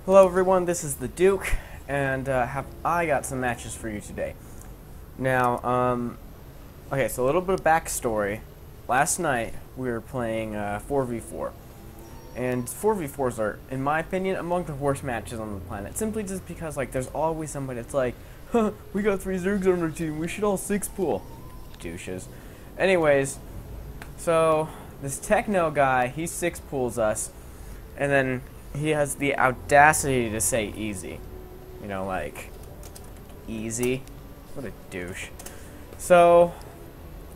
Hello everyone, this is the Duke, and I got some matches for you today. Now, okay, so a little bit of backstory. Last night, we were playing 4v4. And 4v4s are, in my opinion, among the worst matches on the planet. Simply just because, like, there's always somebody that's like, huh, we got 3 Zergs on our team, we should all 6-pool. Douches. Anyways, so, this TechNo guy, he 6-pools us, and then he has the audacity to say easy. You know, like, easy? What a douche. So,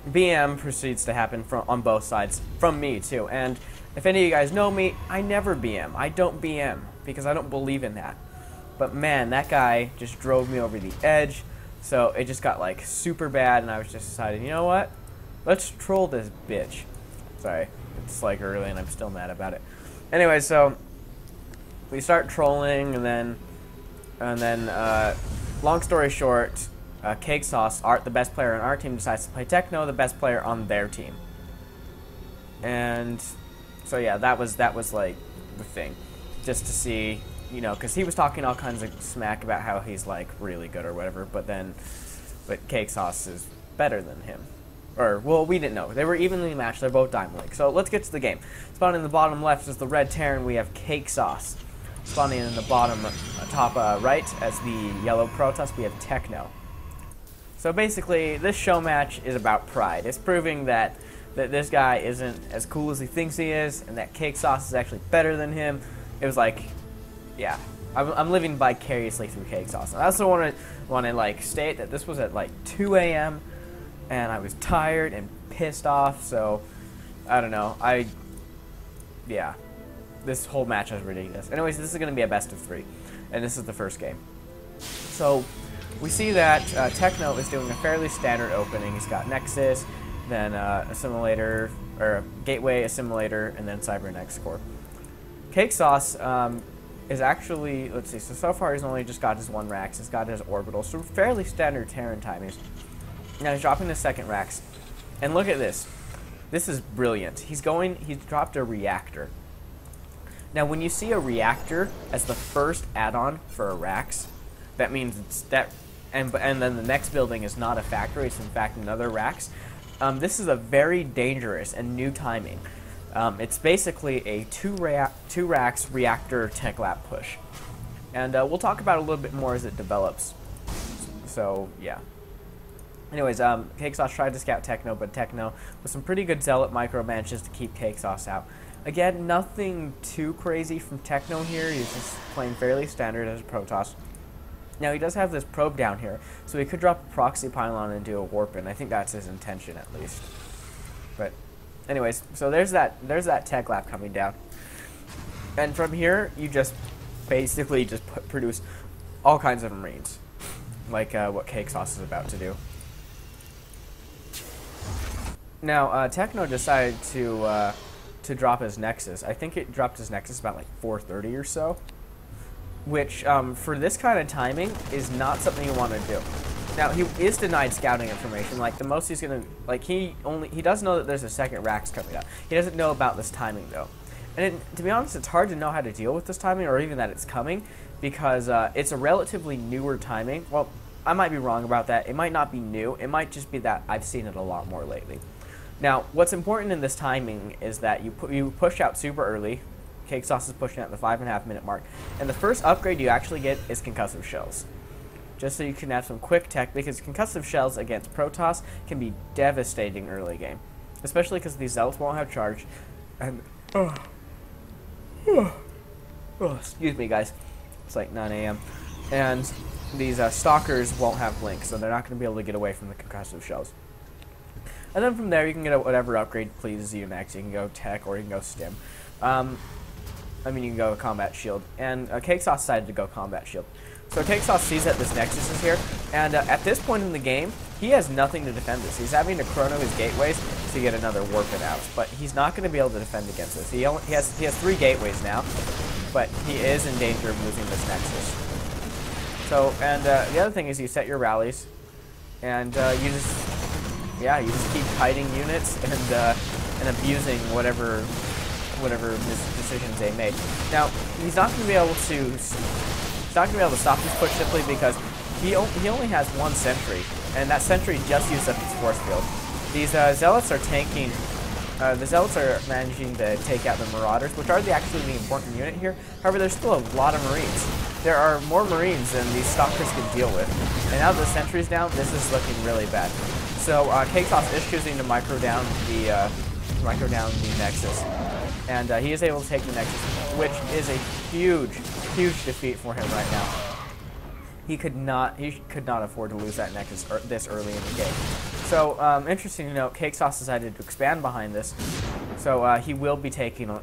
BM proceeds to happen on both sides, from me too. And if any of you guys know me, I never BM. I don't BM, because I don't believe in that. But man, that guy just drove me over the edge, so it just got like super bad, and I was just decided, you know what? Let's troll this bitch. Sorry, it's like early and I'm still mad about it. Anyway, so we start trolling, and then long story short, CakesaucE, the best player on our team, decides to play TechNo, the best player on their team. And so yeah, that was like the thing, just to see, you know, because he was talking all kinds of smack about how he's like really good or whatever, but CakesaucE is better than him. Or, well, we didn't know. They were evenly matched. They're both Diamond League. So let's get to the game. Spawning in the bottom left is the Red Terran. We have CakesaucE. Spawning in the bottom top right as the yellow Protoss, we have TechNo. So basically, this show match is about pride. It's proving that this guy isn't as cool as he thinks he is, and that CakesaucE is actually better than him. It was like, yeah, I'm living vicariously through CakesaucE. I also want to like state that this was at like 2 a.m. and I was tired and pissed off. So I don't know. Yeah. This whole match is ridiculous. Anyways, this is going to be a best of 3, and this is the first game. So we see that TechNo is doing a fairly standard opening. He's got Nexus, then Assimilator, or a Gateway, Assimilator, and then Cybernex Core. CakesaucE is actually, let's see, so far he's only just got his 1 Rax. He's got his Orbital, so fairly standard Terran timings. Now he's dropping his 2nd Rax, and look at this. This is brilliant. He's dropped a Reactor. Now, when you see a Reactor as the first add-on for a Rax, that means and then the next building is not a factory, it's in fact another Rax. This is a very dangerous and new timing. It's basically a 2 Rax Reactor tech lap push. And we'll talk about it a little bit more as it develops. So, yeah. Anyways, CakesaucE tried to scout TechNo, but TechNo with some pretty good Zealot micro manages to keep CakesaucE out. Again, nothing too crazy from TechNo here. He's just playing fairly standard as a Protoss. Now, he does have this probe down here, so he could drop a proxy pylon and do a warp in. I think that's his intention, at least. But, anyways, so there's that tech lap coming down. And from here, you just basically just produce all kinds of Marines, like what CakesaucE is about to do. Now, TechNo decided to drop his Nexus. I think it dropped his Nexus about like 4:30 or so, which for this kind of timing is not something you want to do. Now, he is denied scouting information. Like, the most he's gonna, like, he does know that there's a 2nd Rax coming up. He doesn't know about this timing though, and to be honest, it's hard to know how to deal with this timing, or even that it's coming, because it's a relatively newer timing. Well, I might be wrong about that. It might not be new. It might just be that I've seen it a lot more lately. Now, what's important in this timing is that you push out super early. CakesaucE is pushing out the 5.5 minute mark. And the first upgrade you actually get is concussive shells. Just so you can have some quick tech, because concussive shells against Protoss can be devastating early game. Especially because these Zealots won't have charge. And, excuse me guys, it's like 9 a.m. And these Stalkers won't have blink, so they're not going to be able to get away from the concussive shells. And then from there, you can get whatever upgrade pleases you next. You can go Tech, or you can go Stim. I mean, you can go Combat Shield. And CakesaucE decided to go Combat Shield. So CakesaucE sees that this Nexus is here, and at this point in the game, he has nothing to defend this. He's having to chrono his gateways to get another warp-in out, but he's not going to be able to defend against this. He has 3 gateways now, but he is in danger of losing this Nexus. So, and the other thing is you set your rallies, and you just keep kiting units and abusing whatever whatever decisions they made. Now, he's not going to be able to stop this push simply because he only has one sentry, and that sentry just used up its force field. These zealots are tanking. The zealots are managing to take out the marauders, which are actually the important unit here. However, there's still a lot of marines. There are more marines than these stalkers can deal with. And now that the sentry's down, this is looking really bad. So CakesaucE is choosing to micro down the Nexus, and he is able to take the Nexus, which is a huge defeat for him right now. He could not afford to lose that Nexus this early in the game. So interesting to note, CakesaucE decided to expand behind this, so he will be taking a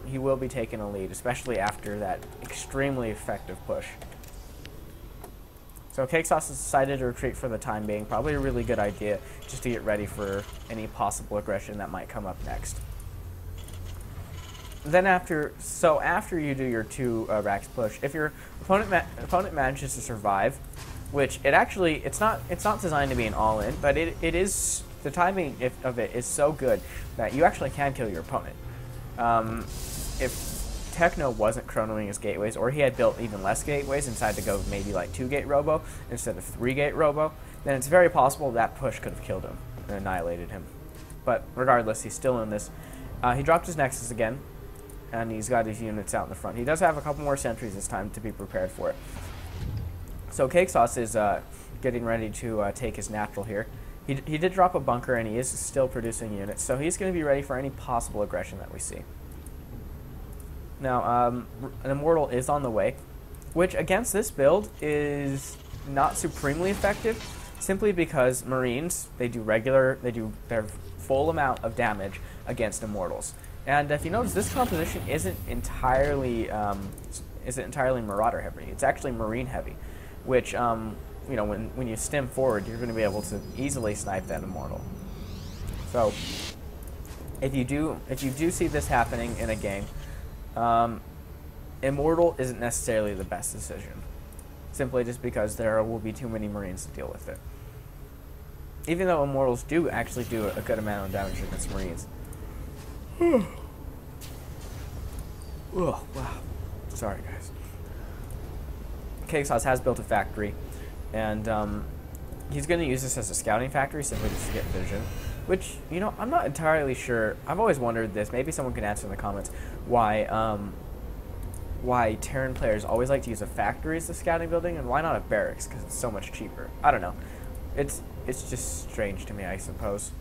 lead, especially after that extremely effective push. So CakesaucE decided to retreat for the time being. Probably a really good idea, just to get ready for any possible aggression that might come up next. Then after you do your 2 racks push, if your opponent manages to survive, which it's not designed to be an all-in, but it is, the timing of it is so good that you actually can kill your opponent. If TechNo wasn't chronoing his gateways, or he had built even less gateways and decided to go maybe like 2-gate robo instead of 3-gate robo, then it's very possible that push could have killed him and annihilated him. But regardless, he's still in this. He dropped his Nexus again, and he's got his units out in the front. He does have a couple more sentries this time to be prepared for it. So CakesaucE is getting ready to take his natural here. He did drop a bunker, and he is still producing units, so he's going to be ready for any possible aggression that we see. Now, an Immortal is on the way, which against this build is not supremely effective, simply because Marines, they do their full amount of damage against Immortals. And if you notice, this composition isn't entirely Marauder heavy. It's actually Marine heavy, which you know, when you stim forward, you're going to be able to easily snipe that Immortal. So if you do see this happening in a game, Immortal isn't necessarily the best decision, simply just because there will be too many Marines to deal with it. Even though Immortals do actually do a good amount of damage against Marines. Oh, wow. Sorry, guys. CakesaucE has built a factory, and he's going to use this as a scouting factory simply just to get vision. Which, you know, I'm not entirely sure. I've always wondered this. Maybe someone can answer in the comments why Terran players always like to use a factory as the scouting building, and why not a barracks? Because it's so much cheaper. I don't know. It's just strange to me, I suppose.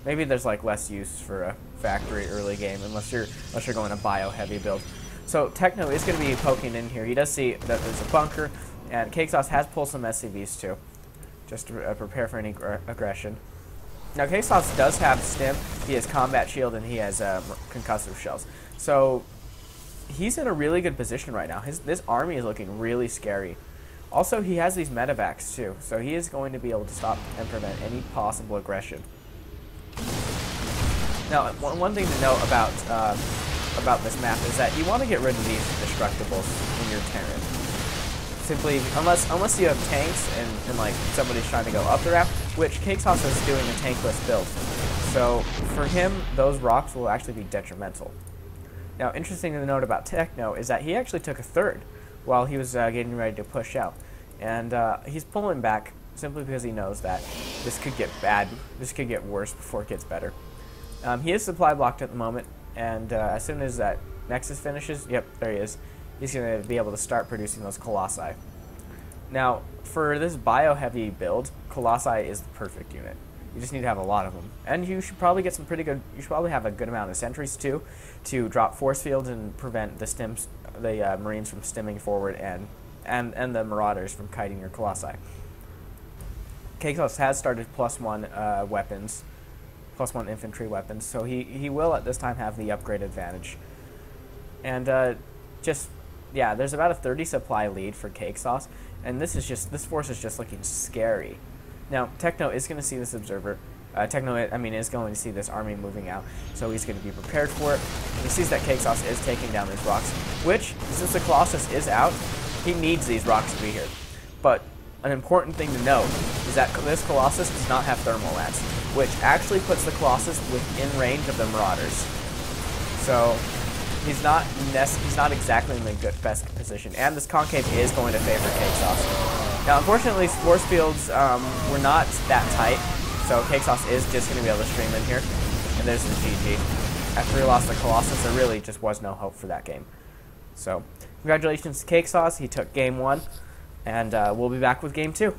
Maybe there's like less use for a factory early game unless you're going a bio heavy build. So TechNo is going to be poking in here. He does see that there's a bunker, and CakesaucE has pulled some SCVs too, just to prepare for any aggression. Now CakesaucE does have stim. He has combat shield, and he has concussive shells. So he's in a really good position right now. This army is looking really scary. Also, he has these medevacs too, so he is going to be able to stop and prevent any possible aggression. Now, one thing to note about this map is that you want to get rid of these destructibles in your Terran. Simply, unless you have tanks and like somebody's trying to go up the ramp, which CakesaucE is doing a tankless build. So for him, those rocks will actually be detrimental. Now, interesting to note about TechNo is that he actually took a third while he was getting ready to push out, and he's pulling back simply because he knows that this could get bad. This could get worse before it gets better. He is supply blocked at the moment, and as soon as that Nexus finishes, yep, there he is. He's going to be able to start producing those Colossi. Now, for this bio-heavy build, Colossi is the perfect unit. You just need to have a lot of them, and you should probably get some pretty good. You should probably have a good amount of sentries too, to drop force fields and prevent the Marines from stimming forward and the Marauders from kiting your Colossi. CakesaucE has started +1 weapons. +1 infantry weapons, so he will at this time have the upgrade advantage. And yeah, there's about a 30 supply lead for CakesaucE, and this force is just looking scary. Now TechNo is going to see this observer. TechNo, is going to see this army moving out, so he's going to be prepared for it. He sees that CakesaucE is taking down these rocks, which, since the Colossus is out, he needs these rocks to be here. But an important thing to note is that this Colossus does not have thermal lance, which actually puts the Colossus within range of the Marauders. So he's not exactly in the best position, and this concave is going to favor CakesaucE. Now, unfortunately, force fields were not that tight, so CakesaucE is just going to be able to stream in here, and there's the GG. After he lost the Colossus, there really just was no hope for that game. So, congratulations to CakesaucE. He took game 1, and we'll be back with game 2.